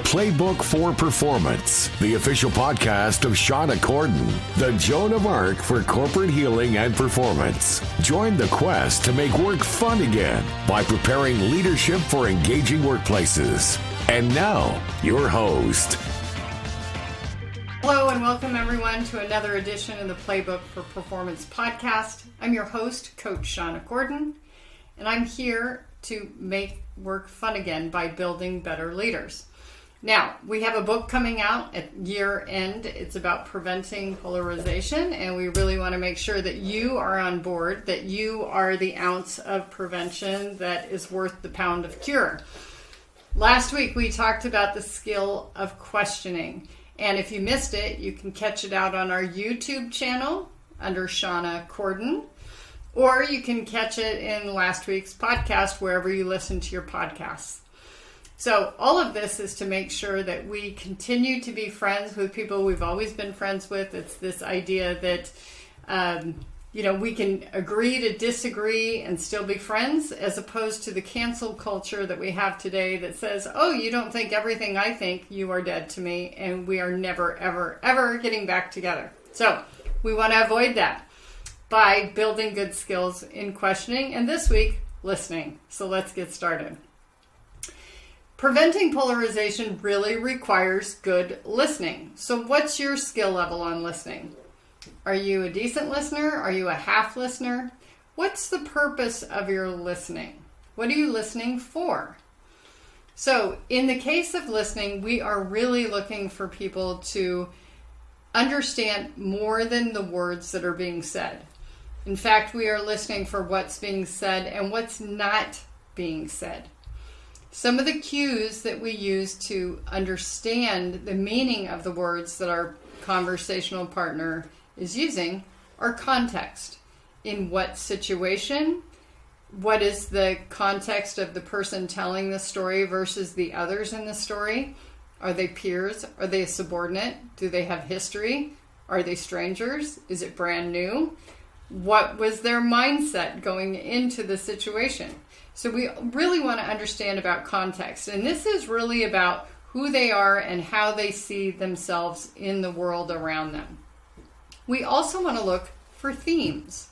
Playbook for Performance, the official podcast of Shauna Corden, the Joan of Arc for corporate healing and performance. Join the quest to make work fun again by preparing leadership for engaging workplaces. And now, your host. Hello and welcome everyone to another edition of the Playbook for Performance podcast. I'm your host, Coach Shauna Corden, and I'm here to make work fun again by building better leaders. Now, we have a book coming out at year end. It's about preventing polarization, and we really want to make sure that you are on board, that you are the ounce of prevention that is worth the pound of cure. Last week, we talked about the skill of questioning. And if you missed it, you can catch it out on our YouTube channel under Shauna Corden, or you can catch it in last week's podcast, wherever you listen to your podcasts. So all of this is to make sure that we continue to be friends with people we've always been friends with. It's this idea that, we can agree to disagree and still be friends, as opposed to the cancel culture that we have today that says, oh, you don't think everything I think, you are dead to me, and we are never, ever, ever getting back together. So we want to avoid that by building good skills in questioning, and this week, listening. So let's get started. Preventing polarization really requires good listening. So what's your skill level on listening? Are you a decent listener? Are you a half listener? What's the purpose of your listening? What are you listening for? So in the case of listening, we are really looking for people to understand more than the words that are being said. In fact, we are listening for what's being said and what's not being said. Some of the cues that we use to understand the meaning of the words that our conversational partner is using are context. In what situation? What is the context of the person telling the story versus the others in the story? Are they peers? Are they a subordinate? Do they have history? Are they strangers? Is it brand new? What was their mindset going into the situation? So we really want to understand about context. And this is really about who they are and how they see themselves in the world around them. We also want to look for themes.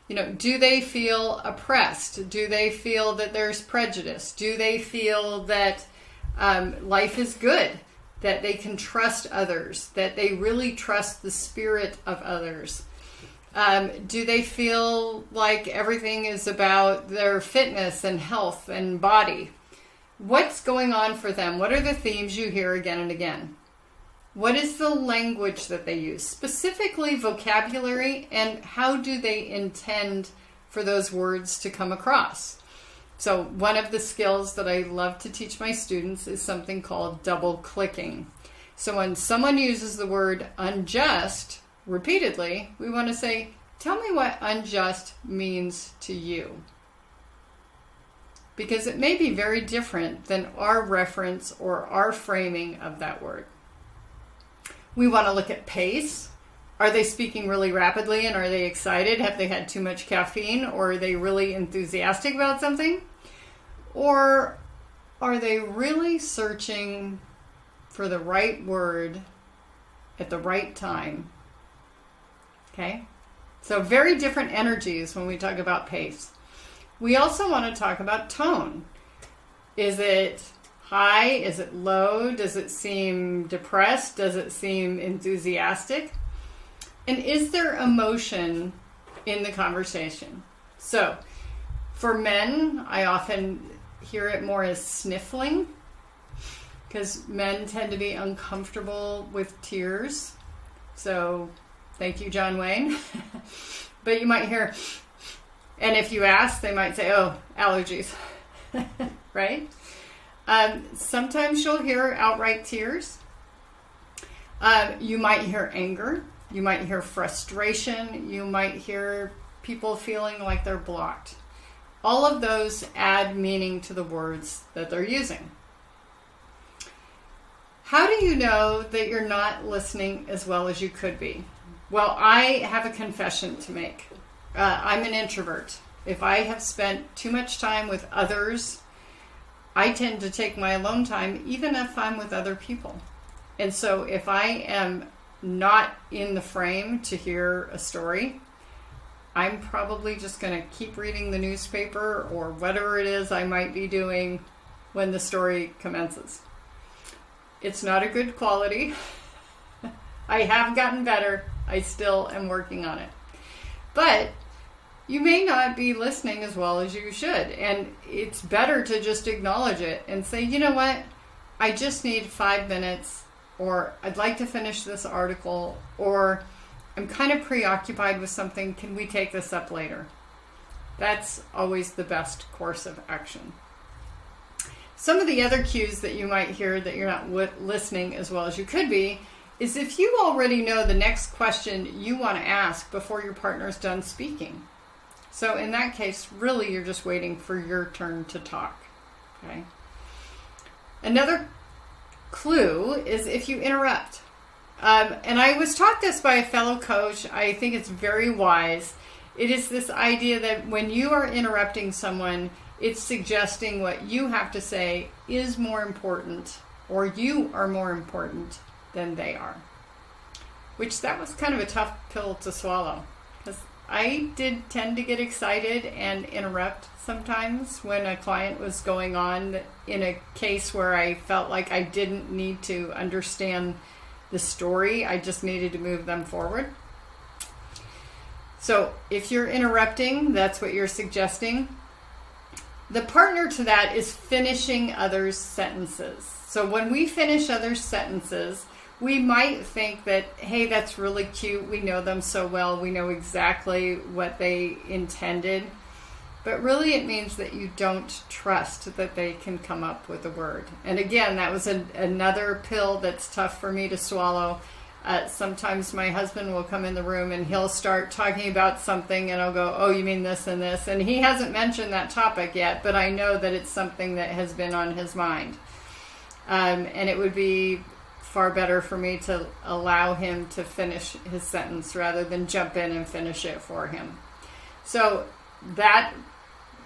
Do they feel oppressed? Do they feel that there's prejudice? Do they feel that life is good? That they can trust others? That they really trust the spirit of others? Do they feel like everything is about their fitness and health and body? What's going on for them? What are the themes you hear again and again? What is the language that they use? Specifically vocabulary, and how do they intend for those words to come across? So one of the skills that I love to teach my students is something called double clicking. So when someone uses the word unjust repeatedly, we want to say, tell me what unjust means to you. Because it may be very different than our reference or our framing of that word. We want to look at pace. Are they speaking really rapidly and are they excited? Have they had too much caffeine, or are they really enthusiastic about something? Or are they really searching for the right word at the right time? Okay, so very different energies when we talk about pace. We also want to talk about tone. Is it high? Is it low? Does it seem depressed? Does it seem enthusiastic? And is there emotion in the conversation? So for men, I often hear it more as sniffling, because men tend to be uncomfortable with tears. So thank you, John Wayne. But you might hear, and if you ask, they might say, oh, allergies, right? Sometimes you'll hear outright tears. You might hear anger. You might hear frustration. You might hear people feeling like they're blocked. All of those add meaning to the words that they're using. How do you know that you're not listening as well as you could be? Well, I have a confession to make. I'm an introvert. If I have spent too much time with others, I tend to take my alone time even if I'm with other people. And so if I am not in the frame to hear a story, I'm probably just going to keep reading the newspaper or whatever it is I might be doing when the story commences. It's not a good quality. I have gotten better. I still am working on it. But you may not be listening as well as you should. And it's better to just acknowledge it and say, you know what? I just need 5 minutes, or I'd like to finish this article, or I'm kind of preoccupied with something. Can we take this up later? That's always the best course of action. Some of the other cues that you might hear that you're not listening as well as you could be is if you already know the next question you want to ask before your partner's done speaking. So in that case, really you're just waiting for your turn to talk. Okay. Another clue is if you interrupt. And I was taught this by a fellow coach. I think it's very wise. It is this idea that when you are interrupting someone, it's suggesting what you have to say is more important, or you are more important than they are. Which that was kind of a tough pill to swallow, because I did tend to get excited and interrupt sometimes when a client was going on in a case where I felt like I didn't need to understand the story. I just needed to move them forward. So if you're interrupting, that's what you're suggesting. The partner to that is finishing others' sentences. So when we finish others' sentences, we might think that, hey, that's really cute. We know them so well. We know exactly what they intended. But really it means that you don't trust that they can come up with a word. And again, that was another pill that's tough for me to swallow. Sometimes my husband will come in the room and he'll start talking about something and I'll go, oh, you mean this and this? And he hasn't mentioned that topic yet, but I know that it's something that has been on his mind. And it would be far better for me to allow him to finish his sentence rather than jump in and finish it for him. So that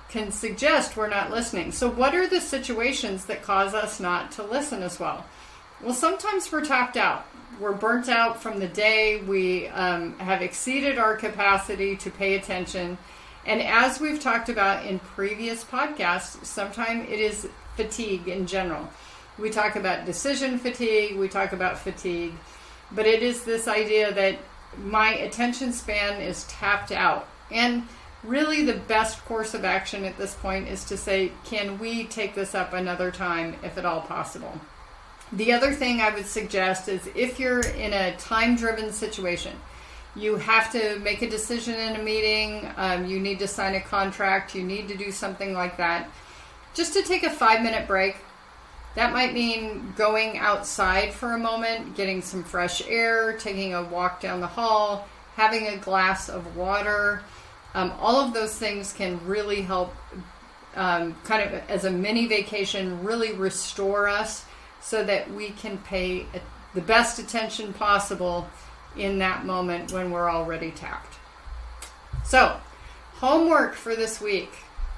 can suggest we're not listening. So what are the situations that cause us not to listen as well? Well, sometimes we're tapped out. We're burnt out from the day. We have exceeded our capacity to pay attention. And as we've talked about in previous podcasts, sometimes it is fatigue in general. We talk about decision fatigue. We talk about fatigue. But it is this idea that my attention span is tapped out. And really the best course of action at this point is to say, can we take this up another time if at all possible? The other thing I would suggest is if you're in a time-driven situation, you have to make a decision in a meeting, you need to sign a contract, you need to do something like that, just to take a 5-minute break. That might mean going outside for a moment, getting some fresh air, taking a walk down the hall, having a glass of water. All of those things can really help kind of as a mini vacation, really restore us so that we can pay the best attention possible in that moment when we're already tapped. So, homework for this week.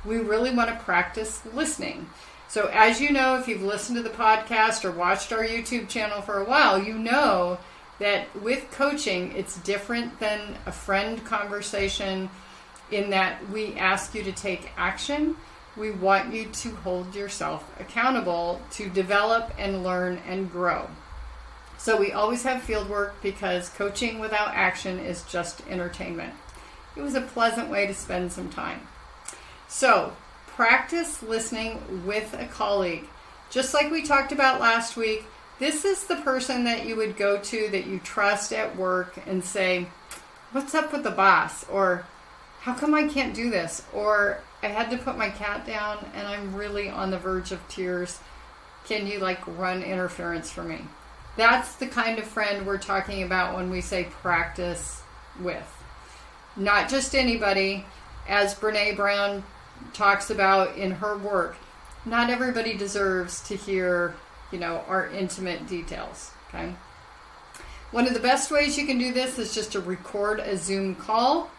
We really want to practice listening. So as you know, if you've listened to the podcast or watched our YouTube channel for a while, you know that with coaching, it's different than a friend conversation in that we ask you to take action. We want you to hold yourself accountable to develop and learn and grow. So we always have Fieldwork because coaching without action is just entertainment. It was a pleasant way to spend some time. So practice listening with a colleague. Just like we talked about last week, this is the person that you would go to that you trust at work and say, what's up with the boss? Or how come I can't do this? Or I had to put my cat down and I'm really on the verge of tears. Can you run interference for me? That's the kind of friend we're talking about when we say practice with. Not just anybody. As Brene Brown talks about in her work, not everybody deserves to hear, our intimate details. Okay. One of the best ways you can do this is just to record a Zoom call,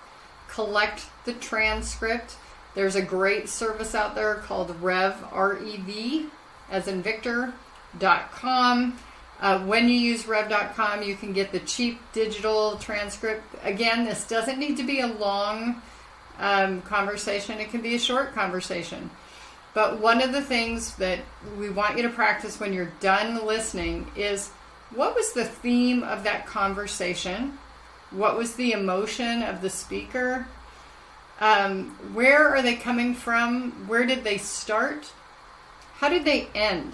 collect the transcript, There's a great service out there called Rev, R-E-V, as in Victor.com. When you use Rev.com, you can get the cheap digital transcript. Again, this doesn't need to be a long conversation. It can be a short conversation. But one of the things that we want you to practice when you're done listening is, what was the theme of that conversation? What was the emotion of the speaker? Where are they coming from? Where did they start? How did they end?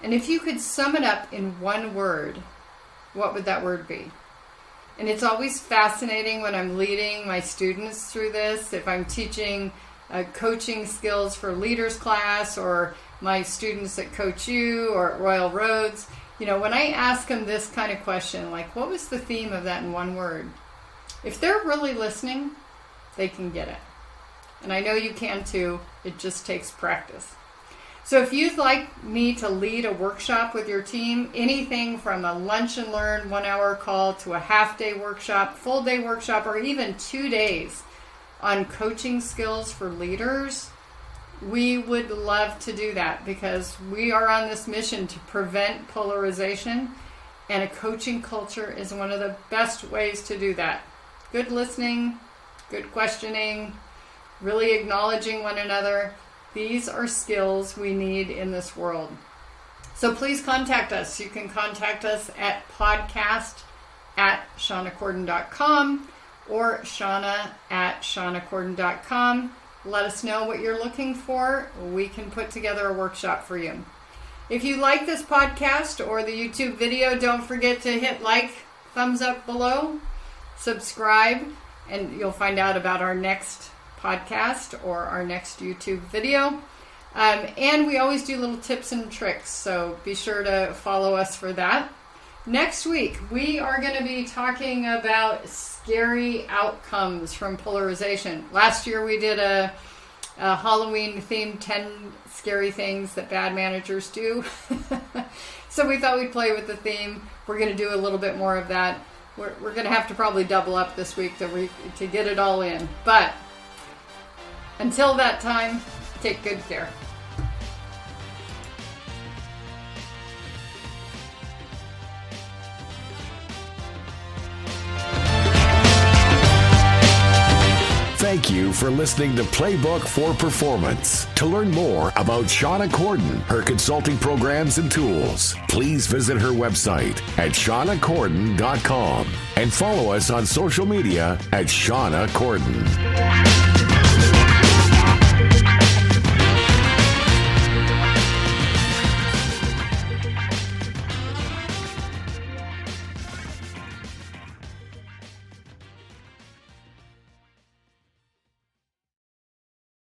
And if you could sum it up in one word, what would that word be? And it's always fascinating when I'm leading my students through this. If I'm teaching coaching skills for leaders class, or my students at Coach U or at Royal Roads, when I ask them this kind of question, like, what was the theme of that in one word? If they're really listening, they can get it. And I know you can too. It just takes practice. So if you'd like me to lead a workshop with your team, anything from a lunch and learn 1 hour call to a half-day workshop, full-day workshop, or even 2 days on coaching skills for leaders, we would love to do that, because we are on this mission to prevent polarization, and a coaching culture is one of the best ways to do that. Good listening, good questioning, really acknowledging one another. These are skills we need in this world. So please contact us. You can contact us at podcast@ShaunaCorden.com or Shauna@ShaunaCorden.com. Let us know what you're looking for. We can put together a workshop for you. If you like this podcast or the YouTube video, don't forget to hit like, thumbs up below, subscribe, and you'll find out about our next podcast or our next YouTube video. And we always do little tips and tricks, so be sure to follow us for that. Next week, we are going to be talking about scary outcomes from polarization. Last year, we did a Halloween-themed 10 scary things that bad managers do. So we thought we'd play with the theme. We're going to do a little bit more of that. We're going to have to probably double up this week to get it all in. But until that time, take good care. Thank you for listening to Playbook for Performance. To learn more about Shauna Corden, her consulting programs and tools, please visit her website at ShaunaCorden.com and follow us on social media at Shauna Corden.